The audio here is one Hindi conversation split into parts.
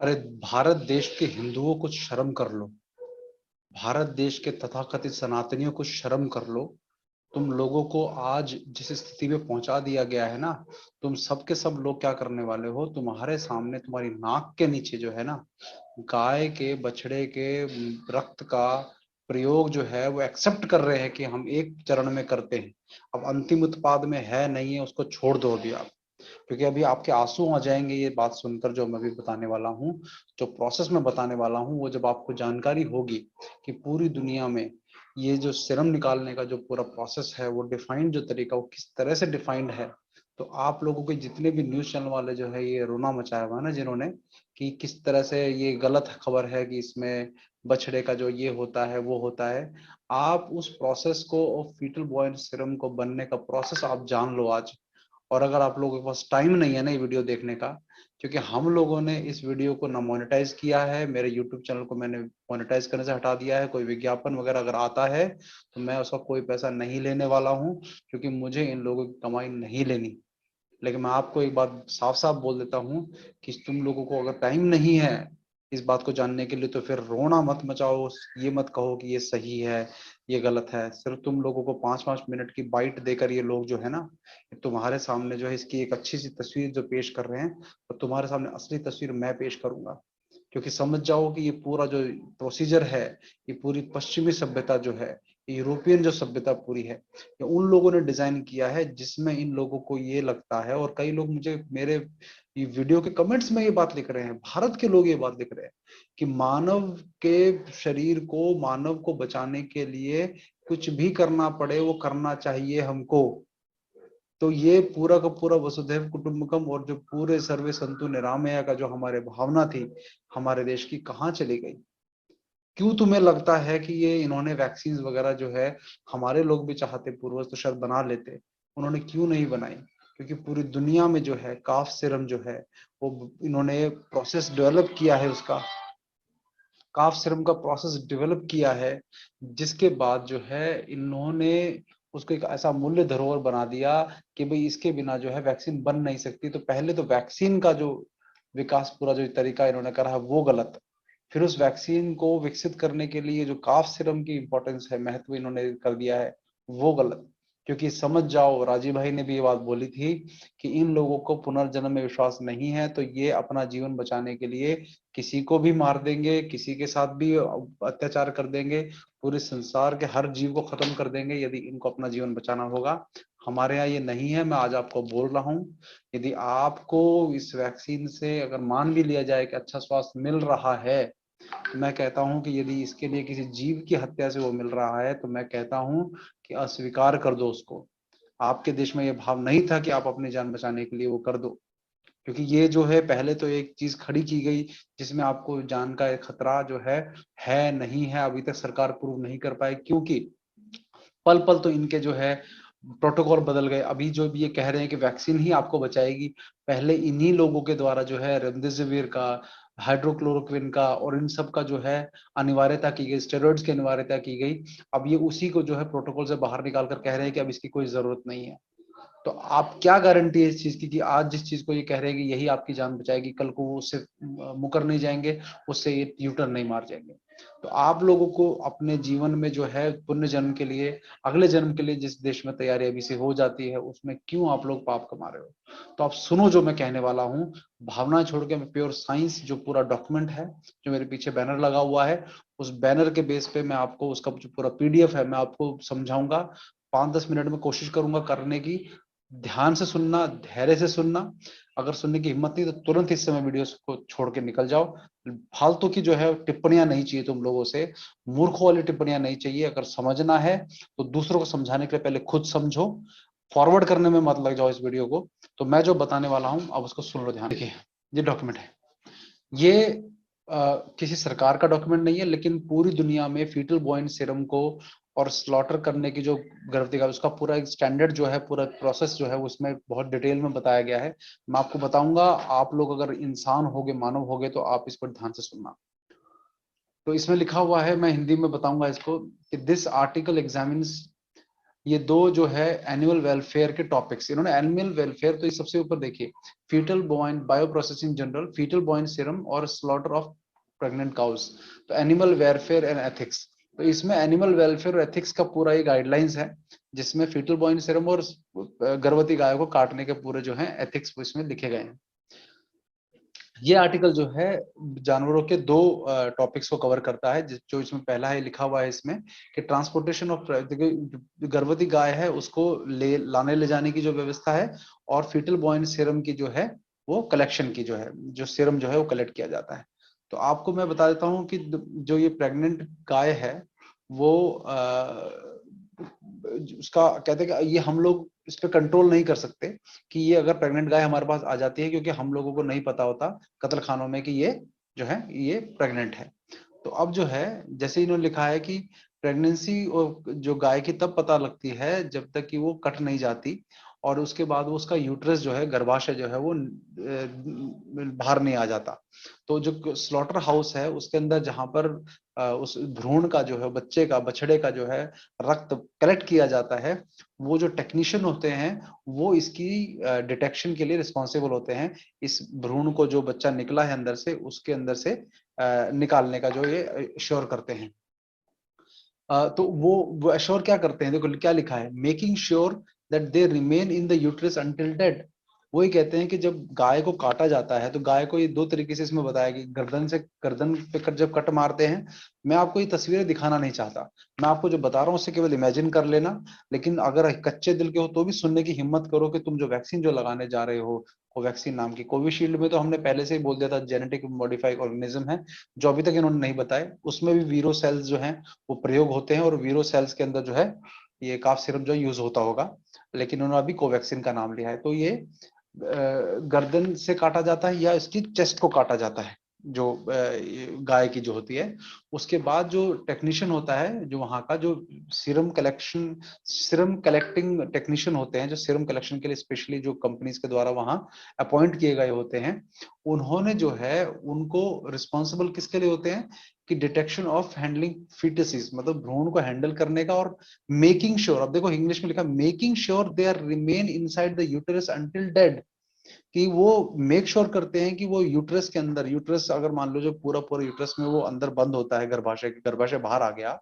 अरे भारत देश के हिंदुओं को शर्म कर लो। भारत देश के तथाकथित सनातनियों को शर्म कर लो। तुम लोगों को आज जिस स्थिति में पहुंचा दिया गया है ना, तुम सब के सब लोग क्या करने वाले हो? तुम्हारे सामने तुम्हारी नाक के नीचे जो है ना, गाय के बछड़े के रक्त का प्रयोग जो है वो एक्सेप्ट कर रहे हैं कि हम एक चरण में करते हैं। अब अंतिम उत्पाद में है नहीं है, उसको छोड़ दो अभी आप। क्योंकि अभी आपके आंसू आ जाएंगे ये बात सुनकर, जो मैं भी बताने वाला हूँ, जो प्रोसेस में बताने वाला हूँ, वो जब आपको जानकारी होगी कि पूरी दुनिया में ये जो सीरम निकालने का जो पूरा प्रोसेस है, वो डिफाइंड जो तरीका, वो किस तरह से डिफाइंड है, तो आप लोगों के जितने भी न्यूज चैनल वाले जो है ये रोना मचाया हुआ है ना, जिन्होंने, कि किस तरह से ये गलत खबर है कि इसमें बछड़े का जो ये होता है वो होता है। आप उस प्रोसेस को और फीटल बॉयल सीरम को बनने का प्रोसेस आप जान लो आज। और अगर आप लोगों के पास टाइम नहीं है ना ये वीडियो देखने का, क्योंकि हम लोगों ने इस वीडियो को ना मोनेटाइज किया है, मेरे यूट्यूब चैनल को मैंने मोनेटाइज करने से हटा दिया है। कोई विज्ञापन वगैरह अगर आता है तो मैं उसका कोई पैसा नहीं लेने वाला हूँ, क्योंकि मुझे इन लोगों की कमाई नहीं लेनी। लेकिन मैं आपको एक बात साफ साफ बोल देता हूँ कि तुम लोगों को अगर टाइम नहीं है इस बात को जानने के लिए, तो फिर रोना मत मचाओ, ये मत कहो कि ये सही है ये गलत है। सिर्फ तुम लोगों को 5-5 मिनट की बाइट देकर ये लोग जो है ना, तुम्हारे सामने जो है इसकी एक अच्छी सी तस्वीर जो पेश कर रहे हैं, और तुम्हारे सामने असली तस्वीर मैं पेश करूंगा। क्योंकि समझ जाओ कि ये पूरा जो प्रोसीजर है, ये पूरी पश्चिमी सभ्यता जो है, यूरोपियन जो सभ्यता पूरी है, ये उन लोगों ने डिजाइन किया है, जिसमें इन लोगों को ये लगता है। और कई लोग मुझे मेरे ये वीडियो के कमेंट्स में ये बात लिख रहे हैं, भारत के लोग ये बात लिख रहे हैं कि मानव के शरीर को, मानव को बचाने के लिए कुछ भी करना पड़े वो करना चाहिए हमको। तो ये पूरा का पूरा वसुधैव कुटुंबकम और जो पूरे सर्वे संतु निरामया का जो हमारे भावना थी हमारे देश की, कहाँ चली गई? क्यों तुम्हें लगता है कि ये इन्होंने वैक्सीन वगैरह जो है, हमारे लोग भी चाहते पूर्वज तो शायद बना लेते, उन्होंने क्यों नहीं बनाई? क्योंकि पूरी दुनिया में जो है काफ सीरम जो है वो इन्होंने प्रोसेस डेवलप किया है, उसका काफ सीरम का प्रोसेस डेवलप किया है, जिसके बाद जो है इन्होंने उसको एक ऐसा मूल्य धरोहर बना दिया कि भाई इसके बिना जो है वैक्सीन बन नहीं सकती। तो पहले तो वैक्सीन का जो विकास पूरा जो तरीका इन्होंने करा है वो गलत, फिर उस वैक्सीन को विकसित करने के लिए जो काफ सीरम की इंपॉर्टेंस है, महत्व इन्होंने कर दिया है, वो गलत। क्योंकि समझ जाओ, राजीव भाई ने भी ये बात बोली थी कि इन लोगों को पुनर्जन्म में विश्वास नहीं है, तो ये अपना जीवन बचाने के लिए किसी को भी मार देंगे, किसी के साथ भी अत्याचार कर देंगे, पूरे संसार के हर जीव को खत्म कर देंगे यदि इनको अपना जीवन बचाना होगा। हमारे यहाँ ये नहीं है, मैं आज आपको बोल रहा हूँ। यदि आपको इस वैक्सीन से अगर मान भी लिया जाए कि अच्छा स्वास्थ्य मिल रहा है, तो मैं कहता हूं कि यदि इसके लिए किसी जीव की हत्या से वो मिल रहा है, तो मैं कहता हूं कि अस्वीकार कर दो उसको। आपके देश में ये भाव नहीं था कि आप अपनी जान बचाने के लिए वो कर दो। क्योंकि ये जो है पहले तो एक चीज खड़ी की गई जिसमें आपको जान का एक खतरा जो है नहीं है, अभी तक सरकार प्रूव नहीं कर पाई। क्योंकि पल पल तो इनके जो है प्रोटोकॉल बदल गए। अभी जो भी ये कह रहे हैं कि वैक्सीन ही आपको बचाएगी, पहले इन्हीं लोगों के द्वारा जो है रेमडेसिविर का, हाइड्रोक्लोरोक्विन का और इन सब का जो है अनिवार्यता की गई, स्टेरॉइड्स की अनिवार्यता की गई। अब ये उसी को जो है प्रोटोकॉल से बाहर निकाल कर कह रहे हैं कि अब इसकी कोई जरूरत नहीं है। तो आप क्या गारंटी है इस चीज की कि आज जिस चीज को ये कह रहे हैं कि यही आपकी जान बचाएगी, कल को वो उससे मुकर नहीं जाएंगे, उससे ये यूटर्न नहीं मार जाएंगे? तो आप लोगों को अपने जीवन में जो है पुण्य जन्म के लिए, अगले जन्म के लिए जिस देश में तैयारी अभी से हो जाती है, उसमें क्यों आप लोग पाप कमा रहे हो? तो आप सुनो जो मैं कहने वाला हूँ, भावना छोड़ के। मैं प्योर साइंस जो पूरा डॉक्यूमेंट है, जो मेरे पीछे बैनर लगा हुआ है, उस बैनर के बेस पे मैं आपको उसका जो पूरा पीडीएफ है मैं आपको समझाऊंगा। 5-10 मिनट में कोशिश करूंगा करने की। ध्यान से सुनना, धैर्य से सुनना। अगर सुनने की हिम्मत नहीं तो तुरंत इस समय वीडियो को छोड़ के निकल जाओ। फालतू की जो है टिप्पणियां नहीं चाहिए तुम लोगों से, मूर्खों वाली टिप्पणियां नहीं चाहिए। अगर समझना है तो दूसरों को समझाने के लिए पहले खुद समझो, फॉरवर्ड करने में मत लग जाओ इस वीडियो को। तो मैं जो बताने वाला हूं अब उसको सुन लो ध्यान। देखिए, ये डॉक्यूमेंट है, ये किसी सरकार का डॉक्यूमेंट नहीं है, लेकिन पूरी दुनिया में फीटल बॉइंट सीरम को और स्लॉटर करने की जो गर्भवती का उसका पूरा एक स्टैंडर्ड जो है, पूरा प्रोसेस जो है उसमें बहुत डिटेल में बताया गया है। मैं आपको बताऊंगा, आप लोग अगर इंसान होगे, मानव होगे, तो आप इस पर ध्यान से सुनना। तो इसमें लिखा हुआ है, मैं हिंदी में बताऊंगा इसको, कि दिस आर्टिकल एग्जामिन्स ये दो जो है एनिमल वेलफेयर के टॉपिक्स, इन्होंने एनिमल वेलफेयर तो ये सबसे ऊपर देखिए, fetal bovine bio processing journal, fetal bovine serum और स्लॉटर ऑफ प्रेग्नेंट काउस। तो एनिमल वेलफेयर एंड एथिक्स, तो इसमें एनिमल वेलफेयर और एथिक्स का पूरा ये गाइडलाइंस है, जिसमें फीटल बॉइन सीरम और गर्भवती गायों को काटने के पूरे जो है एथिक्स इसमें लिखे गए हैं। ये आर्टिकल जो है जानवरों के दो टॉपिक्स को कवर करता है, जो इसमें पहला है लिखा हुआ है इसमें कि ट्रांसपोर्टेशन ऑफ, गर्भवती गाय है उसको लाने ले जाने की जो व्यवस्था है, और फीटल बॉइन सीरम की जो है वो कलेक्शन की जो है, जो सीरम जो है वो कलेक्ट किया जाता है। तो आपको मैं बता देता हूँ कि जो ये प्रेग्नेंट गाय है वो उसका कहते हैं कि ये हम लोग इस पे कंट्रोल नहीं कर सकते कि ये अगर प्रेग्नेंट गाय हमारे पास आ जाती है, क्योंकि हम लोगों को नहीं पता होता कत्ल खानों में कि ये जो है ये प्रेग्नेंट है। तो अब जो है जैसे इन्होंने लिखा है कि प्रेगनेंसी और जो गाय की तब पता लगती है जब तक कि वो कट नहीं जाती, और उसके बाद वो उसका यूट्रस जो है, गर्भाशय जो है वो बाहर नहीं आ जाता। तो जो स्लॉटर हाउस है उसके अंदर जहां पर उस भ्रूण का जो है, बच्चे का, बछड़े का जो है रक्त कलेक्ट किया जाता है, वो जो टेक्नीशियन होते हैं वो इसकी डिटेक्शन के लिए रिस्पॉन्सिबल होते हैं। इस भ्रूण को जो बच्चा निकला है अंदर से, उसके अंदर से निकालने का जो ये श्योर करते हैं। तो वो एश्योर क्या करते हैं, देखो क्या लिखा है, making sure that they remain in the uterus until dead. वही कहते हैं कि जब गाय को काटा जाता है तो गाय को ये दो तरीके से इसमें बताया कि गर्दन पे जब कट मारते हैं, मैं आपको ये तस्वीरें दिखाना नहीं चाहता, मैं आपको जो बता रहा हूँ उससे केवल इमेजिन कर लेना। लेकिन अगर कच्चे दिल के हो तो भी सुनने की हिम्मत करो कि तुम जो वैक्सीन जो लगाने जा रहे हो, कोवैक्सीन नाम की, कोविशील्ड में तो हमने पहले से ही बोल दिया था जेनेटिक मॉडिफाइड ऑर्गेनिज्म है, जो अभी तक इन्होंने नहीं बताए। उसमें भी वीरो सेल्स जो हैं वो प्रयोग होते हैं, और वीरो सेल्स के अंदर जो है ये काफ सिरप जो यूज होता होगा, लेकिन उन्होंने अभी कोवैक्सीन का नाम लिया है। तो ये गर्दन से काटा जाता है या इसकी चेस्ट को काटा जाता है, जो गाय की जो होती है। उसके बाद जो टेक्नीशियन होता है, जो वहां का जो सीरम कलेक्टिंग टेक्नीशियन होते हैं, जो सीरम कलेक्शन के लिए स्पेशली जो कंपनीज के द्वारा वहां अपॉइंट किए गए होते हैं, उन्होंने जो है उनको रिस्पॉन्सिबल किसके लिए होते हैं कि डिटेक्शन ऑफ हैंडलिंग फीटसिस, मतलब भ्रूण को हैंडल करने का, और मेकिंग श्योर, अब देखो इंग्लिश में लिखा making sure they are remain inside the uterus until dead, कि वो मेक श्योर करते हैं कि वो यूट्रस के अंदर, यूट्रस अगर मान लो जो पूरा पूरा यूट्रस में वो अंदर बंद होता है, गर्भाशय के, गर्भाशय बाहर आ गया,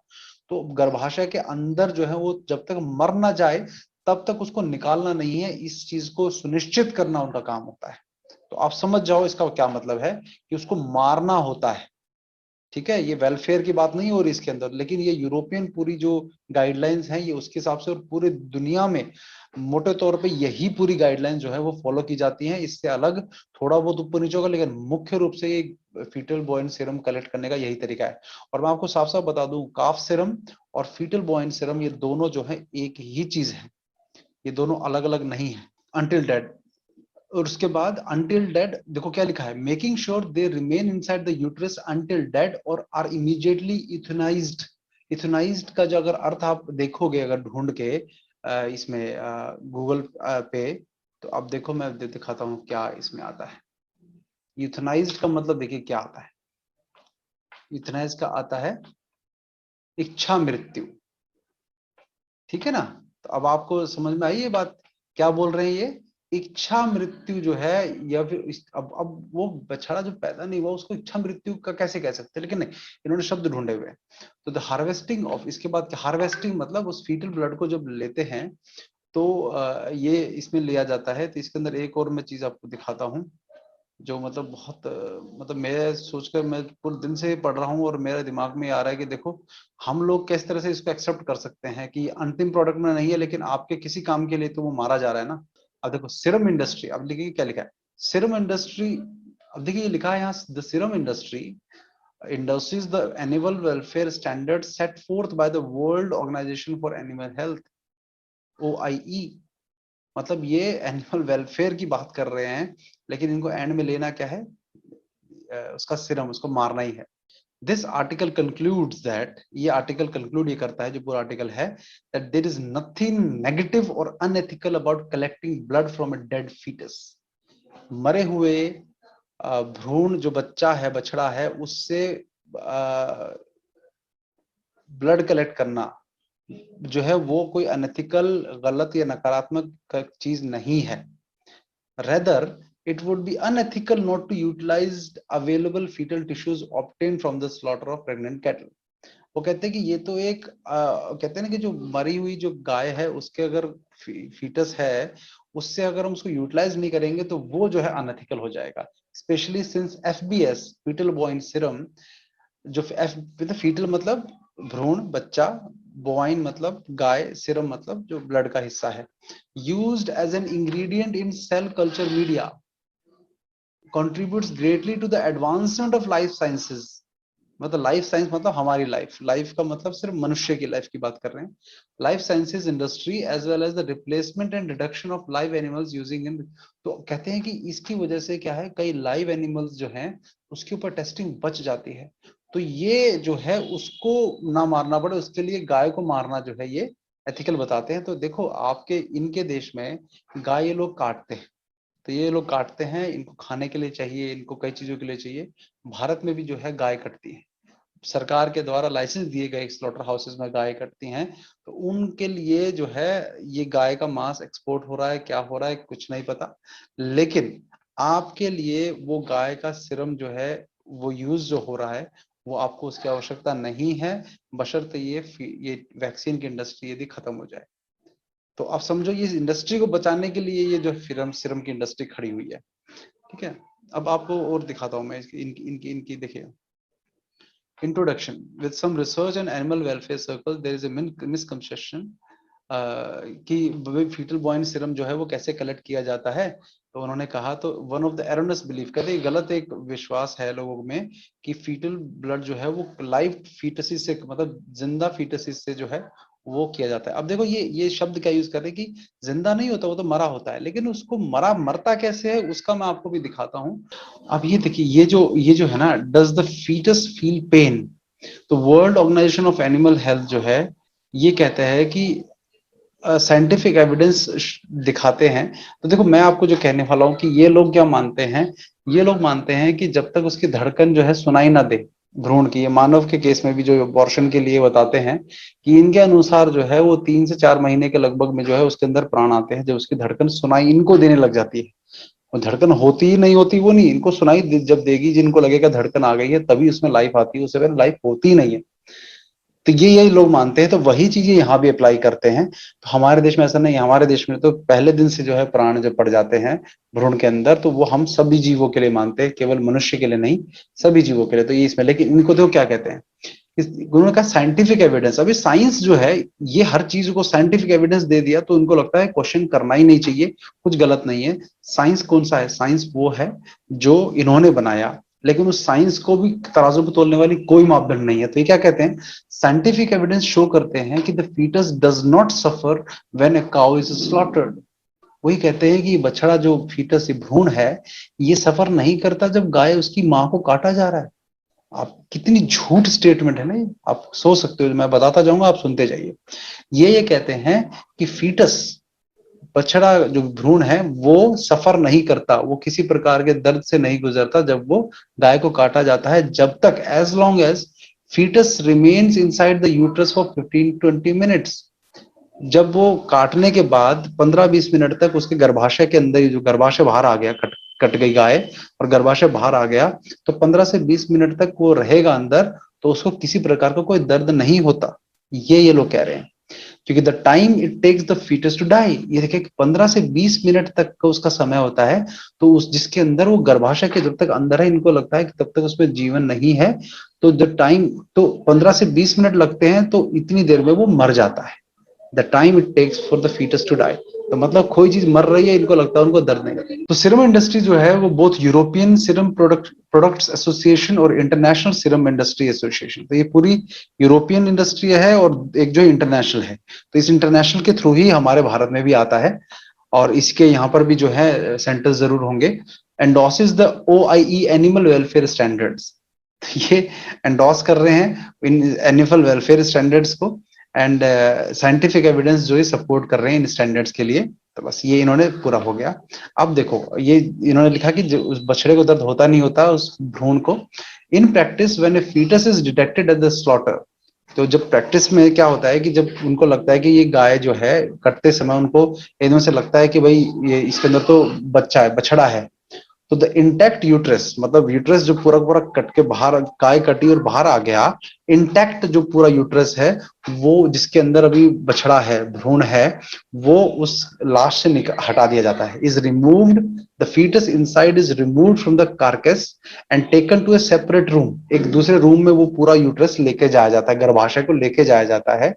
तो गर्भाशय के अंदर जो है वो जब तक मर ना जाए तब तक उसको निकालना नहीं है, इस चीज को सुनिश्चित करना उनका काम होता है। तो आप समझ जाओ इसका क्या मतलब है, कि उसको मारना होता है। ठीक है, ये वेलफेयर की बात नहीं हो रही इसके अंदर, लेकिन ये यूरोपियन पूरी जो गाइडलाइंस हैं ये उसके हिसाब से, और पूरे दुनिया में मोटे तौर पे यही पूरी गाइडलाइंस जो है वो फॉलो की जाती हैं। इससे अलग थोड़ा बहुत ऊपर नीचे होगा, लेकिन मुख्य रूप से ये फीटल बॉयन सीरम कलेक्ट करने का यही तरीका है। और मैं आपको साफ साफ बता दूं, काफ सीरम और फीटल बॉयन सीरम ये दोनों जो है एक ही चीज है, ये दोनों अलग अलग नहीं है। अंटिल डेड, और उसके बाद अंटिल डेड देखो क्या लिखा है, making sure they remain inside the uterus until dead और आर इमीडिएटली इथेनाइज्ड। इथेनाइज्ड का जो अगर अर्थ आप देखोगे अगर ढूंढ के इसमें गूगल पे, तो अब देखो मैं दिखाता हूँ क्या इसमें आता है। यूथनाइज्ड का मतलब देखिए क्या आता है, यूथनाइज्ड का आता है इच्छा मृत्यु। ठीक है ना, तो अब आपको समझ में आई ये बात, क्या बोल रहे हैं ये, इच्छा मृत्यु जो है, या फिर अब वो बछड़ा जो पैदा नहीं हुआ उसको इच्छा मृत्यु का कैसे कह सकते हैं, लेकिन नहीं, इन्होंने शब्द ढूंढे हुए हैं। तो द हार्वेस्टिंग ऑफ, इसके बाद हार्वेस्टिंग मतलब उस फीटल ब्लड को जब लेते हैं तो ये इसमें लिया जाता है। तो इसके अंदर एक और मैं चीज आपको दिखाता हूँ, जो मतलब बहुत मतलब मैं सोचकर मैं पूरे दिन से पढ़ रहा हूँ और मेरे दिमाग में आ रहा है कि देखो हम लोग किस तरह से इसको एक्सेप्ट कर सकते हैं कि अंतिम प्रोडक्ट में नहीं है, लेकिन आपके किसी काम के लिए तो वो मारा जा रहा है ना। अब देखो सिरम इंडस्ट्री, अब देखिए क्या लिखा है, सिरम इंडस्ट्री, अब देखिए ये लिखा है यहाँ, the Siram industry endorses the animal welfare standards set forth by the World Organization for Animal Health, OIE। मतलब ये एनिमल वेलफेयर की बात कर रहे हैं, लेकिन इनको एंड में लेना क्या है, उसका सिरम, उसको मारना ही है। दिस आर्टिकल कंक्लूड्स दैट, ये आर्टिकल कंक्लूड ये करता है, जो पूरा आर्टिकल है, that there is nothing negative और unethical about collecting blood from a dead fetus. मरे हुए भ्रूण जो बच्चा है, बछड़ा है, उससे ब्लड कलेक्ट करना जो है वो कोई अनएथिकल, गलत या नकारात्मक चीज नहीं है। Rather, it would be unethical not to utilize available fetal tissues obtained from the slaughter of pregnant cattle. वो कहते हैं कि ये तो एक कहते हैं ना कि जो मरी हुई जो गाय है उसके अगर फीटस है उससे अगर हम उसको यूटिलाइज नहीं करेंगे तो वो जो है अनएथिकल हो जाएगा। Especially since FBS fetal bovine serum, जो फीटल मतलब भ्रूण बच्चा, बोवाइन मतलब गाय, सीरम मतलब जो ब्लड का हिस्सा है, used as an ingredient in cell culture media contributes greatly to the advancement of life sciences। मतलब लाइफ साइंस मतलब हमारी लाइफ, लाइफ का मतलब सिर्फ मनुष्य की लाइफ की बात कर रहे हैं। Life sciences industry as well as the replacement and reduction of live animals using in. तो कहते हैं कि इसकी वजह से क्या है, कई लाइव एनिमल्स जो हैं उसके ऊपर टेस्टिंग बच जाती है। तो ये जो है उसको ना मारना पड़े उसके लिए गाय को मारना जो है ये एथिकल बताते हैं। तो देखो आपके इनके देश में गाय ये लोग काटते हैं, तो ये लोग काटते हैं, इनको खाने के लिए चाहिए, इनको कई चीजों के लिए चाहिए। भारत में भी जो है गाय कटती है, सरकार के द्वारा लाइसेंस दिए गए स्लॉटर हाउसेस में गाय कटती हैं। तो उनके लिए जो है ये गाय का मांस एक्सपोर्ट हो रहा है, क्या हो रहा है कुछ नहीं पता। लेकिन आपके लिए वो गाय का सिरम जो है वो यूज जो हो रहा है वो आपको उसकी आवश्यकता नहीं है, बशर्ते ये वैक्सीन की इंडस्ट्री यदि खत्म हो जाए। तो आप समझो ये इंडस्ट्री को बचाने के लिए ये जो सिरम सिरम की इंडस्ट्री खड़ी हुई है। ठीक है, अब आपको और दिखाता हूं मैं इनकी इनकी इनकी देखिए। Introduction: with some research and animal welfare circles there is a misconception कि फीटल बॉइन सीरम जो है वो कैसे कलेक्ट किया जाता है। तो उन्होंने कहा, तो वन ऑफ द एरोनस बिलीफ, कहते हैं गलत एक विश्वास है लोगों में कि फीटल ब्लड जो है वो लाइव फीटसिस से मतलब जिंदा फीटसिस से जो है वो किया जाता है। अब देखो ये शब्द क्या यूज कर रहे हैं कि जिंदा नहीं होता, वो तो मरा होता है, लेकिन उसको मरता कैसे है उसका मैं आपको भी दिखाता हूँ। अब ये देखिए ये जो है ना, does the fetus feel pain. तो world organisation of animal health जो है ये कहता है कि साइंटिफिक एविडेंस दिखाते हैं। तो देखो मैं आपको जो कहने वाला हूं कि ये लोग क्या मानते हैं, ये लोग मानते हैं कि जब तक उसकी धड़कन जो है सुनाई ना दे भ्रूण की, ये मानव के केस में भी जो अबॉर्शन के लिए बताते हैं कि इनके अनुसार जो है वो 3 से 4 महीने के लगभग में जो है उसके अंदर प्राण आते हैं, जब उसकी धड़कन सुनाई इनको देने लग जाती है। वो धड़कन होती ही नहीं होती वो नहीं, इनको सुनाई जब देगी, जिनको लगेगा धड़कन आ गई है तभी उसमें लाइफ आती है, उससे पहले लाइफ होती ही नहीं है। तो ये यही लोग मानते हैं, तो वही चीजें यहाँ भी अप्लाई करते हैं। तो हमारे देश में ऐसा नहीं है, हमारे देश में तो पहले दिन से जो है प्राण जब पड़ जाते हैं भ्रूण के अंदर तो वो हम सभी जीवों के लिए मानते हैं, केवल मनुष्य के लिए नहीं, सभी जीवों के लिए। तो ये इसमें, लेकिन इनको तो क्या कहते हैं, उन्होंने कहा साइंटिफिक एविडेंस। अभी साइंस जो है ये हर चीज को साइंटिफिक एविडेंस दे दिया तो उनको लगता है क्वेश्चन करना ही नहीं चाहिए, कुछ गलत नहीं है। साइंस कौन सा है, साइंस वो है जो इन्होंने बनाया, लेकिन उस साइंस को भी तराजू पर तोलने वाली कोई मापदंड नहीं है। तो ये क्या कहते हैं, साइंटिफिक एविडेंस शो करते हैं कि the fetus does not suffer when a cow is slaughtered. वही कहते हैं कि बछड़ा जो फीटस भ्रूण है ये सफर नहीं करता जब गाय उसकी मां को काटा जा रहा है। आप कितनी झूठ स्टेटमेंट है ना ये, आप सोच सकते हो, मैं बताता जाऊंगा आप सुनते जाइए। ये कहते हैं कि फीटस बछड़ा जो भ्रूण है वो सफर नहीं करता, वो किसी प्रकार के दर्द से नहीं गुजरता जब वो गाय को काटा जाता है, जब तक as long as fetus remains inside the uterus for 15-20 minutes. जब वो काटने के बाद 15-20 मिनट तक उसके गर्भाशय के अंदर, जो गर्भाशय बाहर आ गया, कट कट गई गाय और गर्भाशय बाहर आ गया, तो 15 से 20 मिनट तक वो रहेगा अंदर, तो उसको किसी प्रकार का कोई दर्द नहीं होता। ये लोग कह रहे हैं, क्योंकि the time it takes the fetus to die, ये देखिए 15 से 20 मिनट तक का उसका समय होता है। तो उस जिसके अंदर वो गर्भाशय के जब तक अंदर है, इनको लगता है कि तब तक उसमें जीवन नहीं है। तो द टाइम, तो 15 से 20 मिनट लगते हैं, तो इतनी देर में वो मर जाता है। The time it takes for the fetus to die. तो मतलब कोई चीज मर रही है, इनको लगता है उनको दर्द नहीं लगता। तो सीरम इंडस्ट्री जो है वो both European serum products association और इंटरनेशनल सीरम इंडस्ट्री एसोसिएशन, तो ये पूरी यूरोपियन इंडस्ट्री है और एक जो इंटरनेशनल है। तो इस इंटरनेशनल के थ्रू ही हमारे भारत में भी आता है, और इसके यहाँ पर भी जो है सेंटर जरूर होंगे। Endorses the OIE animal welfare standards, ये एंडोस कर रहे हैं इन एनिमल वेलफेयर स्टैंडर्ड्स को, एंड साइंटिफिक एविडेंस जो है सपोर्ट कर रहे हैं इन स्टैंडर्ड्स के लिए। तो बस ये इन्होंने पूरा हो गया। अब देखो ये इन्होंने लिखा कि जो उस बछड़े को दर्द होता नहीं होता उस भ्रूण को। In practice when a fetus is detected at the slaughter, तो जब प्रैक्टिस में क्या होता है कि जब उनको लगता है कि ये गाय जो है, कटते समय उनको एकदम से लगता है कि भाई ये इसके अंदर तो बच्चा है, बछड़ा है, तो द इंटैक्ट यूट्रस, मतलब यूट्रस जो पूरा पूरा कट के बाहर, गाय कटी और बाहर आ गया, इंटैक्ट जो पूरा यूट्रस है, वो जिसके अंदर अभी बछड़ा है, भ्रूण है, वो उस लाश से हटा दिया जाता है, is removed, the fetus inside is removed from the carcass and taken to a separate room, एक दूसरे रूम में वो पूरा यूट्रस लेके जाया जाता है, गर्भाशय को लेके जाया जाता है,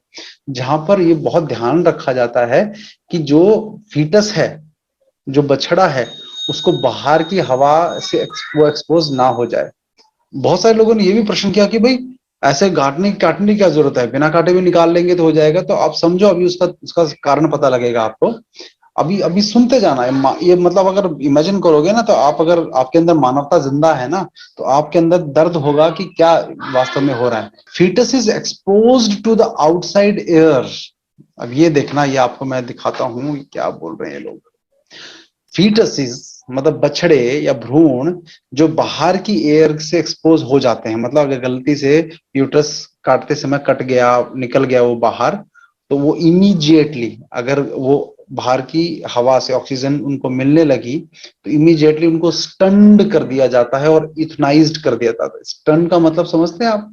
जहां पर ये बहुत ध्यान रखा जाता है कि जो फीटस है, जो बछड़ा है, उसको बाहर की हवा से वो एक्सपोज ना हो जाए। बहुत सारे लोगों ने ये भी प्रश्न किया कि भाई ऐसे काटने काटने की क्या जरूरत है, बिना काटे भी निकाल लेंगे तो हो जाएगा। तो आप समझो, अभी उसका उसका कारण पता लगेगा आपको। अभी अभी सुनते जाना है, ये मतलब अगर इमेजिन करोगे ना, तो आप, अगर आपके अंदर मानवता जिंदा है ना, तो आपके अंदर दर्द होगा कि क्या वास्तव में हो रहा है। Fetus is exposed to the outside air. अब ये देखना, ये आपको मैं दिखाता हूं क्या बोल रहे हैं ये लोग। फीटसिस मतलब बछड़े या भ्रूण जो बाहर की एयर से एक्सपोज हो जाते हैं, मतलब अगर गलती से यूट्रस काटते समय कट गया, निकल गया वो बाहर, तो वो इमीडिएटली, अगर वो बाहर की हवा से ऑक्सीजन उनको मिलने लगी, तो इमीडिएटली उनको स्टन्ड कर दिया जाता है और इथनाइज्ड कर दिया जाता है। स्टन का मतलब समझते हैं आप?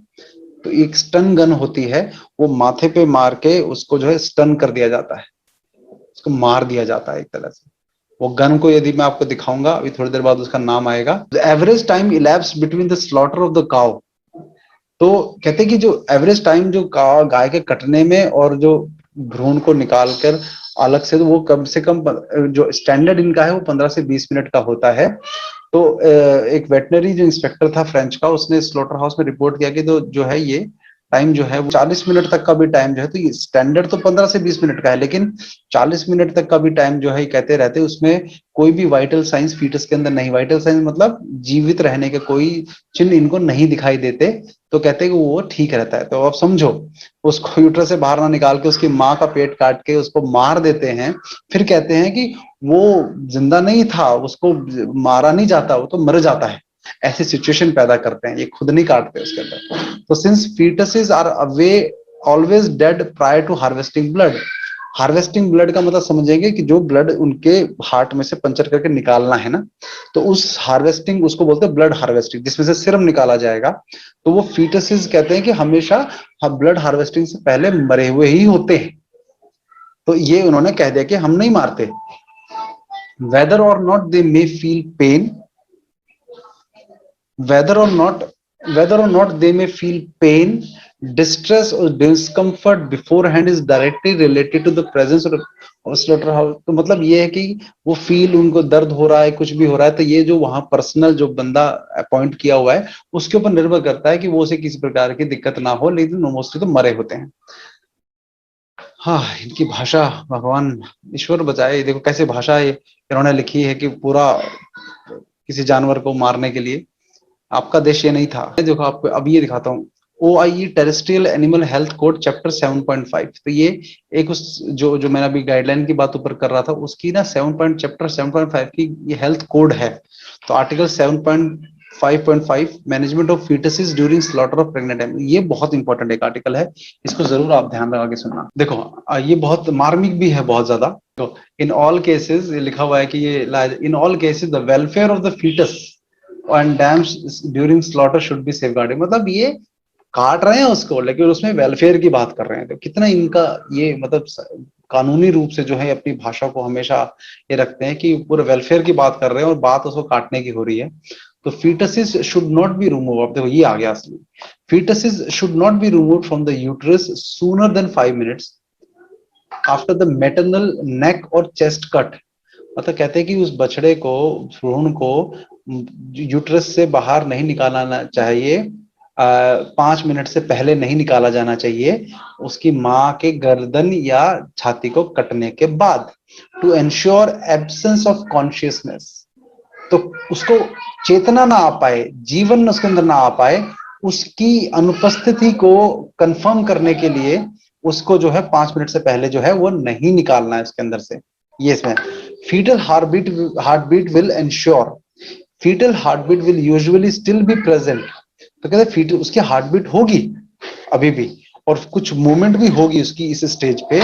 तो एक स्टन गन होती है, वो माथे पे मार के उसको जो है स्टन कर दिया जाता है, उसको मार दिया जाता है एक तरह से। वो गन को यदि मैं आपको दिखाऊंगा अभी थोड़ी देर बाद, उसका नाम आएगा। The average time elapse between the slaughter of the cow. तो कहते हैं कि जो एवरेज टाइम जो गाय के कटने में और जो भ्रूण को निकालकर अलग से, तो वो कम से कम जो स्टैंडर्ड इनका है वो 15 से 20 मिनट का होता है। तो एक वेटनरी जो इंस्पेक्टर था फ्रेंच का, उसने स्लॉटर हाउस में रिपोर्ट किया कि तो जो है ये टाइम जो है वो 40 मिनट तक का भी टाइम जो है, तो ये स्टैंडर्ड तो 15 से 20 मिनट का है, लेकिन 40 मिनट तक का भी टाइम जो है कहते रहते, उसमें कोई भी वाइटल साइंस फीटस के अंदर नहीं, वाइटल साइंस मतलब जीवित रहने के कोई चिन्ह इनको नहीं दिखाई देते, तो कहते हैं कि वो ठीक रहता है। तो आप समझो, उसको यूट्रस से बाहर ना निकाल के उसकी माँ का पेट काट के उसको मार देते हैं, फिर कहते हैं कि वो जिंदा नहीं था, उसको मारा नहीं जाता, वो तो मर जाता है। ऐसी सिचुएशन पैदा करते हैं, ये खुद नहीं काटते उसके अंदर। तो since fetuses are away always dead prior to harvesting blood, harvesting blood का मतलब समझेंगे कि जो ब्लड उनके हार्ट में से पंचर करके निकालना है ना, तो उस हार्वेस्टिंग, उसको बोलते हैं ब्लड हार्वेस्टिंग, जिसमें से सीरम निकाला जाएगा। तो वो फीटसेस कहते हैं कि हमेशा ब्लड हार्वेस्टिंग से पहले मरे हुए ही होते हैं। तो ये उन्होंने कह दिया कि हम नहीं मारते। वेदर और not they may feel pain, whether or not whether or not they may feel pain, distress or discomfort beforehand is directly related to the presence of slaughter house। तो मतलब ये है कि वो फील, उनको दर्द हो रहा है, कुछ भी हो रहा है, तो ये जो वहां पर्सनल जो बंदा अपॉइंट किया हुआ है उसके ऊपर निर्भर करता है कि वो उसे किसी प्रकार की दिक्कत ना हो, लेकिन मोस्टली तो मरे होते हैं। हाँ, इनकी भाषा भगवान ईश्वर बचाए। देखो कैसे भाषा इन्होंने लिखी है कि पूरा किसी जानवर को मारने के लिए। आपका देश ये नहीं था। देखो आपको अब ये दिखाता हूँ, OIE terrestrial animal health code chapter 7.5। तो ये एक उस जो जो मैंने अभी गाइडलाइन की बात ऊपर कर रहा था, उसकी ना चैप्टर 7.5 की ये हेल्थ कोड है। तो article 7.5.5 management of fetuses during slaughter of pregnant animal, ये बहुत इंपॉर्टेंट एक आर्टिकल है, इसको जरूर आप ध्यान लगा के सुनना। देखो ये बहुत मार्मिक भी है, बहुत ज्यादा। तो इन ऑल केसेस लिखा हुआ है कि ये in all cases the welfare of the fetus and dams during slaughter should be safeguarded. मतलब ये काट रहे हैं उसको, लेकिन उसमें वेलफेयर की बात कर रहे हैं। तो कितना इनका ये मतलब कानूनी रूप से जो है अपनी भाषा को हमेशा ये रखते हैं कि पूरे वेलफेयर की बात कर रहे हैं और बात उसको काटने की हो रही है। तो fetuses should not be remove, अब देखो ये आ गया असली। Fetuses should not be remove from the uterus sooner than 5 minutes after the maternal neck और चेस्ट कट। मतलब कहते हैं कि उस बछड़े को, भ्रूण को यूट्रस से बाहर नहीं निकालना चाहिए, 5 मिनट से पहले नहीं निकाला जाना चाहिए, उसकी माँ के गर्दन या छाती को कटने के बाद, to ensure absence of consciousness. तो उसको चेतना ना आ पाए, जीवन उसके अंदर ना आ पाए, उसकी अनुपस्थिति को कंफर्म करने के लिए उसको जो है 5 मिनट से पहले जो है वो नहीं निकालना है उसके अंदर से। ये इसमें fetal heartbeat will ensure, fetal heartbeat will usually still be present। तो कहते हैं फीटल उसकी हार्ट बीट होगी अभी भी, और कुछ मूवमेंट भी होगी उसकी इस स्टेज पे,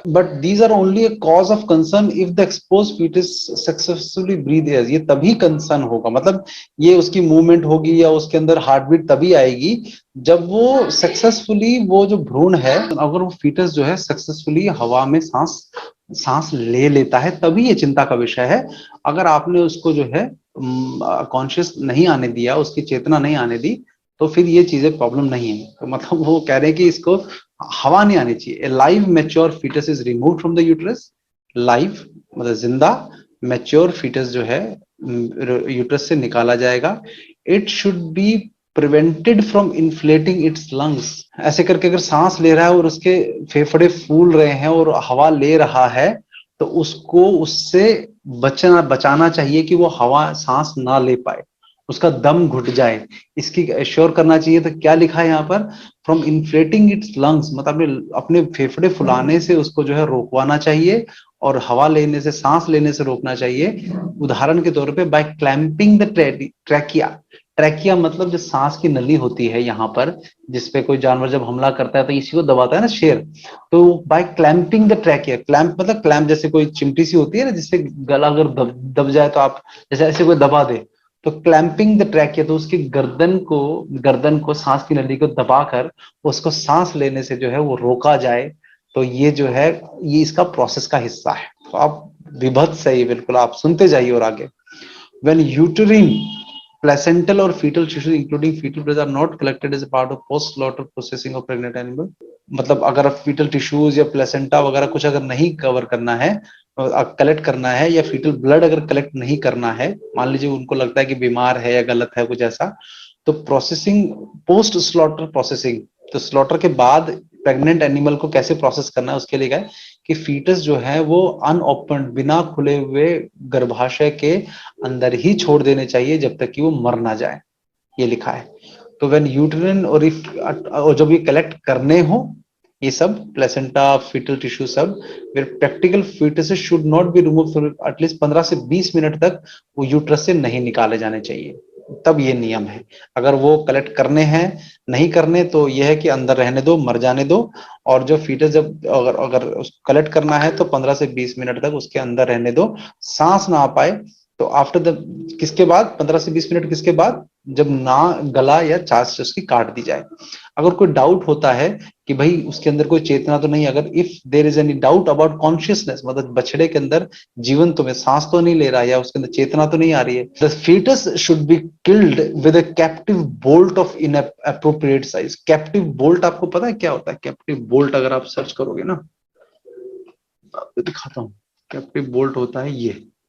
but these are only a cause of concern if the expose fetus successfully breathe air. ये तभी कंसर्न होगा, मतलब ये उसकी मूवमेंट होगी या उसके अंदर हार्ट बीट तभी आएगी जब वो सक्सेसफुली, वो जो भ्रूण है, अगर वो फीटस जो है सक्सेसफुली हवा में सांस सांस ले लेता है, तभी ये चिंता का विषय है। अगर आपने उसको जो है कॉन्शियस नहीं आने दिया, उसकी चेतना नहीं आने दी, तो फिर ये चीजें प्रॉब्लम नहीं है। तो मतलब वो कह रहे हैं कि इसको हवा नहीं आनी चाहिए। A live mature fetus is removed from the uterus. Live मतलब जिंदा, मैच्योर फीटस जो है यूट्रस से निकाला जाएगा। It should be prevented from inflating it's lungs. ऐसे करके अगर सांस ले रहा है और उसके फेफड़े फूल रहे हैं और हवा ले रहा है, तो उसको उससे बचाना चाहिए कि वो हवा सांस ना ले पाए, उसका दम घुट जाए। इसकी एश्योर करना चाहिए। तो क्या लिखा है यहाँ पर, फ्रॉम इन्फ्लेटिंग इट्स लंग्स, मतलब अपने फेफड़े फुलाने से उसको जो है रोकवाना चाहिए और हवा लेने से, सांस लेने से रोकना चाहिए। उदाहरण के तौर पे by clamping the trachea. Trachea मतलब जो सांस की नली होती है यहाँ पर, जिसपे कोई जानवर जब हमला करता है तो इसी को दबाता है ना, शेर। तो by clamping the trachea, clamp मतलब क्लैंप जैसे कोई चिमटी सी होती है ना, जिससे गला अगर दब जाए तो आप जैसे ऐसे कोई दबा दे, तो क्लैंपिंग द ट्रैकिया, तो उसकी गर्दन को सांस की नली को दबाकर उसको सांस लेने से जो है वो रोका जाए। तो ये जो है ये इसका प्रोसेस का हिस्सा है। तो आप विभत्स है ये, बिल्कुल आप सुनते जाइए और आगे। When uterine, placental or fetal tissue including fetal breath are not collected as a part of post slaughter processing of pregnant animal, मतलब अगर फीटल टिश्यूज या प्लेसेंटा वगैरह कुछ अगर नहीं कवर करना है, कलेक्ट करना है, या फीटल ब्लड अगर कलेक्ट नहीं करना है, मान लीजिए उनको लगता है कि बीमार है या गलत है कुछ ऐसा, तो प्रोसेसिंग, पोस्ट स्लॉटर प्रोसेसिंग, तो स्लॉटर के बाद प्रेग्नेंट एनिमल को कैसे प्रोसेस करना है उसके लिए क्या है कि फीटस जो है वो अनओपन, बिना खुले हुए गर्भाशय के अंदर ही छोड़ देने चाहिए जब तक कि वो मर ना जाए, ये लिखा है। तो व्हेन यूट्रिन और इफ, और जब ये कलेक्ट करने हो ये सब प्लेसेंटा, फीटल टिश्यू सब, फिर practical fetuses should not be remove for at least 15 से 20 मिनट तक वो यूट्रस से नहीं निकाले जाने चाहिए, तब ये नियम है। अगर वो कलेक्ट करने हैं, नहीं करने, तो ये है कि अंदर रहने दो, मर जाने दो। और जो फीटस जब अगर अगर कलेक्ट करना है तो 15 से 20 मिनट तक उसके अंदर रहने दो, सांस ना आ पाए। तो आफ्टर द, किसके बाद, 15 से 20 मिनट किसके बाद, जब ना गला या चांच से उसकी काट दी जाए। अगर कोई डाउट होता है कि भाई उसके अंदर कोई चेतना तो नहीं, अगर if there is any doubt about consciousness, मतलब बछड़े के अंदर जीवन तो में सांस तो नहीं ले रहा है या उसके अंदर चेतना तो नहीं आ रही है, the fetus should be killed with a captive bolt of in appropriate size. Captive bolt आपको पता है क्या होता है? कैप्टिव बोल्ट अगर आप सर्च करोगे ना, आपको दिखाता हूँ। कैप्टिव बोल्ट होता है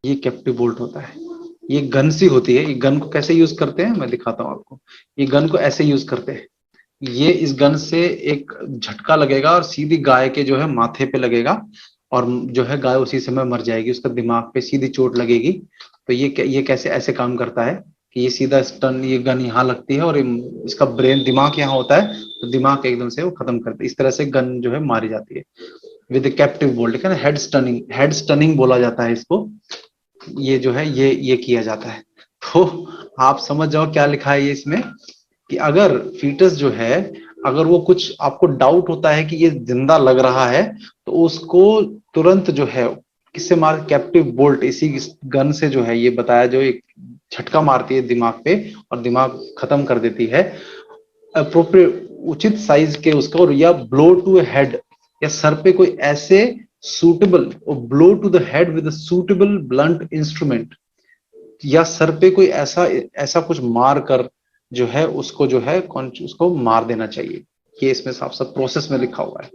ये कैप्टिव बोल्ट होता है। ये गन सी होती है। ये गन को कैसे यूज करते हैं मैं दिखाता हूँ आपको। ये गन को ऐसे यूज करते हैं। ये इस गन से एक झटका लगेगा और सीधी गाय के जो है माथे पे लगेगा, और जो है गाय उसी समय मर जाएगी, उसका दिमाग पे सीधी चोट लगेगी। तो ये कैसे ऐसे काम करता है कि ये सीधा स्टन, ये गन यहाँ लगती है और इसका ब्रेन, दिमाग यहाँ होता है, तो दिमाग एकदम से वो खत्म करती है। इस तरह से गन जो है मारी जाती है विद कैप्टिव बोल्ट, है ना, हेड स्टनिंग बोला जाता है इसको। ये जो है ये किया जाता है। तो आप समझ जाओ क्या लिखा है ये इसमें, कि अगर फीटस जो है, अगर वो कुछ आपको डाउट होता है कि ये जिंदा लग रहा है, तो उसको तुरंत जो है किससे मार, कैप्टिव बोल्ट, इसी गन से जो है, ये बताया, जो एक झटका मारती है दिमाग पे और दिमाग खत्म कर देती है अप्रोप्रिएट, उचित साइज के उसका, और या ब्लो टू हेड, या सर पे कोई ऐसे suitable, blow to the head with suitable blunt instrument, या सर पे कोई ऐसा ऐसा कुछ मार कर जो है उसको जो है उसको मार देना चाहिए। ये इसमें साफ साफ प्रोसेस में लिखा हुआ है।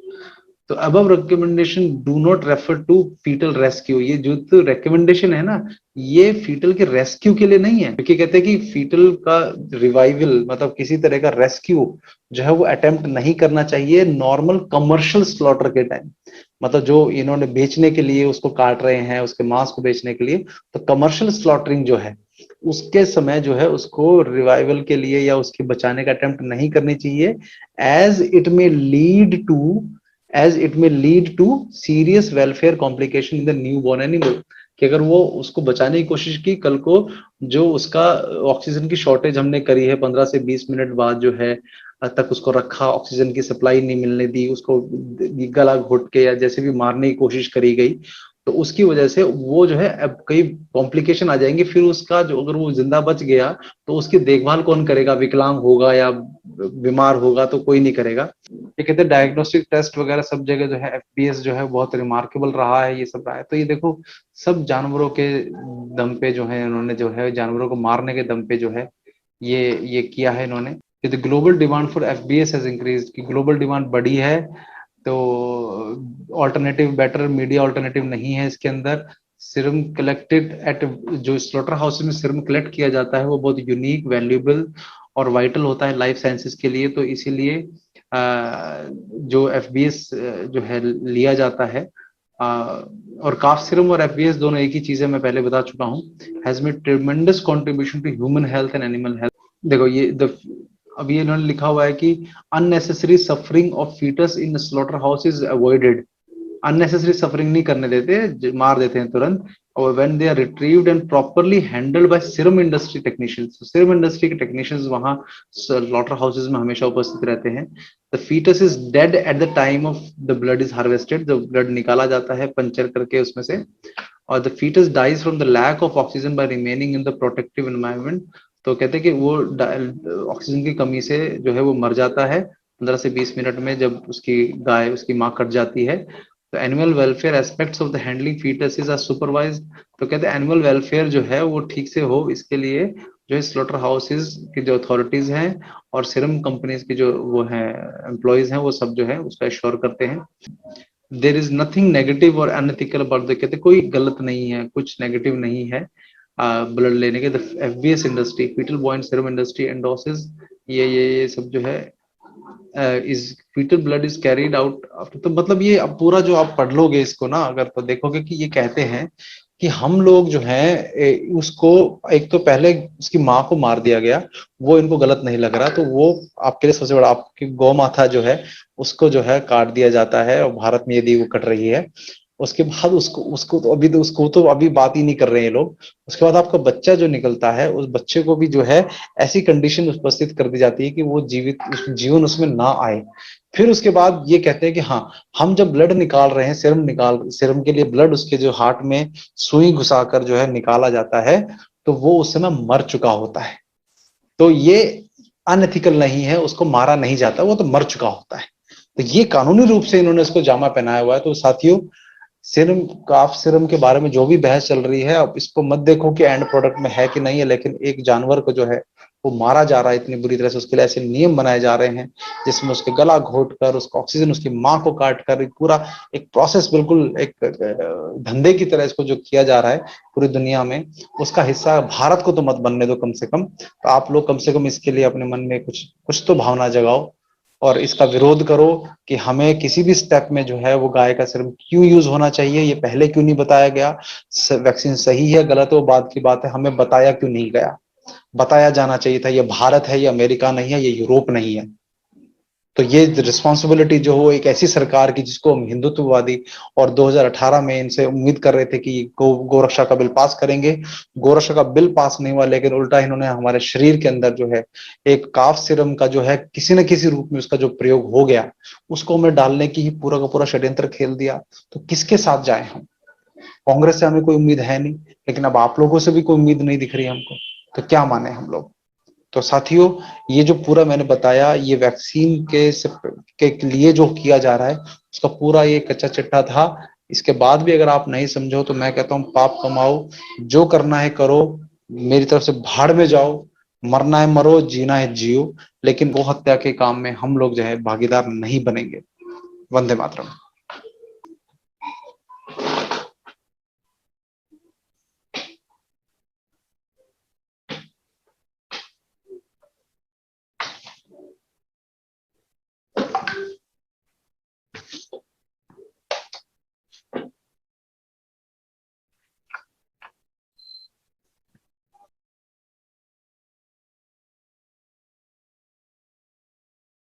तो above recommendation do not refer to fetal rescue. ये जो तो रिकमेंडेशन है ना, ये फीटल के रेस्क्यू के लिए नहीं है, क्योंकि कहते हैं कि फीटल का रिवाइवल, मतलब किसी तरह का रेस्क्यू जो है वो अटेम्प्ट नहीं करना चाहिए नॉर्मल कमर्शियल स्लॉटर के टाइम। मतलब जो इन्होंने बेचने के लिए उसको काट रहे हैं, उसके मांस को बेचने के लिए, तो कमर्शियल स्लॉटरिंग जो है उसके समय जो है उसको रिवाइवल के लिए या उसकी बचाने का अटेम्प्ट नहीं करनी चाहिए, as it may lead to serious welfare complication in the new born animal. कि अगर वो उसको बचाने की कोशिश की, कल को जो उसका ऑक्सीजन की शॉर्टेज हमने करी है 15 से 20 मिनट बाद जो है तक उसको रखा, ऑक्सीजन की सप्लाई नहीं मिलने दी उसको, गला घोट के या जैसे भी मारने की कोशिश करी गई, तो उसकी वजह से वो जो है अब कई कॉम्प्लिकेशन आ जाएंगे। फिर उसका जो, अगर वो जिंदा बच गया तो उसकी देखभाल कौन करेगा, विकलांग होगा या बीमार होगा तो कोई नहीं करेगा। ये कहते हैं डायग्नोस्टिक टेस्ट वगैरह सब जगह जो है एफपीएस जो है बहुत रिमार्केबल रहा है, ये सब रहा है। तो ये देखो सब जानवरों के दम पे जो है इन्होंने जो है जानवरों को मारने के दम पे जो है ये किया है इन्होंने। The global demand for FBS has increase, की ग्लोबल डिमांड बढ़ी है, तो ऑल्टरनेटिव बेटर मीडिया ऑल्टरनेटिव नहीं है इसके अंदर। सीरम कलेक्टेड एट, जो स्लॉटर हाउस में सीरम कलेक्ट किया जाता है वो बहुत यूनिक, वैल्यूएबल और वाइटल होता है लाइफ साइंसेस के लिए। तो इसीलिए जो एफबीएस जो है लिया जाता है। और काफ सीरम और एफबीएस दोनों एक ही चीज है, मैं पहले बता चुका हूँ। Has made tremendous contribution to human health and animal health. देखो ये अभी इन्होंने लिखा हुआ है कि unnecessary suffering of fetus in slaughter house is avoided. Unnecessary suffering नहीं करने देते, मार देते हैं तुरंत। और when they are retrieved and properly handled by serum industry technicians, serum industry के टेक्नीशियंस वहां स्लॉटर हाउसेज में हमेशा उपस्थित रहते हैं। The fetus is dead at the time of the blood is harvested, जब ब्लड निकाला जाता है पंचर करके उसमें से। और the fetus dies from the lack of oxygen by remaining in the protective environment. तो कहते हैं कि वो ऑक्सीजन की कमी से जो है वो मर जाता है 15 से 20 मिनट में, जब उसकी गाय उसकी माँ कट जाती है। तो animal welfare aspects of the handling fetuses are supervised. तो कहते हैं एनिमल वेलफेयर जो है वो ठीक से हो, इसके लिए जो है स्लॉटर हाउसेज की जो अथॉरिटीज हैं और सीरम कंपनीज की जो वो हैं एम्प्लॉयज हैं, वो सब जो है उसका एश्योर करते हैं। देर इज नथिंग नेगेटिव और अनएथिकल अबाउट द, कहते कोई गलत नहीं है, कुछ नेगेटिव नहीं है ब्लड लेने के। The FBS industry, fetal bovine serum industry endorses, ये सब जो है is fetal blood is carried out. तो मतलब ये अब पूरा जो आप पढ़ लोगे इसको ना अगर, तो देखोगे कि ये कहते हैं कि हम लोग जो है उसको, एक तो पहले उसकी माँ को मार दिया गया, वो इनको गलत नहीं लग रहा, तो वो आपके लिए सबसे बड़ा, आपकी गौ माता जो है उसको जो है काट दिया जाता है, और भारत में यदि वो कट रही है उसके बाद उसको उसको तो अभी बात ही नहीं कर रहे हैं लोग। उसके बाद आपका बच्चा जो निकलता है, उस बच्चे को भी जो है ऐसी कंडीशन उपस्थित कर दी जाती है कि वो जीवन उसमें ना आए। फिर उसके बाद ये कहते हैं कि हाँ, हम जब ब्लड निकाल रहे हैं, सीरम के लिए ब्लड उसके जो हार्ट में सुई घुसाकर जो है निकाला जाता है, तो वो उस समय मर चुका होता है। तो ये अनएथिकल नहीं है, उसको मारा नहीं जाता, वो तो मर चुका होता है। तो ये कानूनी रूप से इन्होंने इसको जामा पहनाया हुआ है। तो साथियों, सीरम, काफ सीरम के बारे में जो भी बहस चल रही है, अब इसको मत देखो कि एंड प्रोडक्ट में है कि नहीं है, लेकिन एक जानवर को जो है वो मारा जा रहा है इतनी बुरी तरह से, उसके लिए ऐसे नियम बनाए जा रहे हैं जिसमें उसके गला घोट कर, उसका ऑक्सीजन उसकी माँ को काट कर, पूरा एक प्रोसेस, बिल्कुल एक धंधे की तरह इसको जो किया जा रहा है पूरी दुनिया में, उसका हिस्सा भारत को तो मत बनने दो कम से कम। तो आप लोग कम से कम इसके लिए अपने मन में कुछ कुछ तो भावना जगाओ और इसका विरोध करो कि हमें किसी भी स्टेप में जो है वो गाय का सीरम क्यों यूज होना चाहिए, ये पहले क्यों नहीं बताया गया। वैक्सीन सही है गलत है वो बात की बात है, हमें बताया क्यों नहीं गया, बताया जाना चाहिए था। ये भारत है, ये अमेरिका नहीं है, ये यूरोप नहीं है। तो ये रिस्पॉन्सिबिलिटी जो हो एक ऐसी सरकार की जिसको हम हिंदुत्ववादी और 2018 में इनसे उम्मीद कर रहे थे कि गोरक्षा का बिल पास करेंगे, गोरक्षा का बिल पास नहीं हुआ, लेकिन उल्टा इन्होंने हमारे शरीर के अंदर जो है एक काफ सीरम का जो है किसी न किसी रूप में उसका जो प्रयोग हो गया, उसको हमें डालने की ही पूरा का पूरा षड्यंत्र खेल दिया। तो किसके साथ जाए हम? कांग्रेस से हमें कोई उम्मीद है नहीं, लेकिन अब आप लोगों से भी कोई उम्मीद नहीं दिख रही हमको, तो क्या माने हम लोग। तो साथियों, ये जो पूरा मैंने बताया, ये वैक्सीन के लिए जो किया जा रहा है उसका पूरा ये कच्चा चिट्ठा था। इसके बाद भी अगर आप नहीं समझो तो मैं कहता हूँ पाप कमाओ, जो करना है करो, मेरी तरफ से भाड़ में जाओ, मरना है मरो, जीना है जियो, लेकिन गौ हत्या के काम में हम लोग जो है भागीदार नहीं बनेंगे। वंदे मातरम।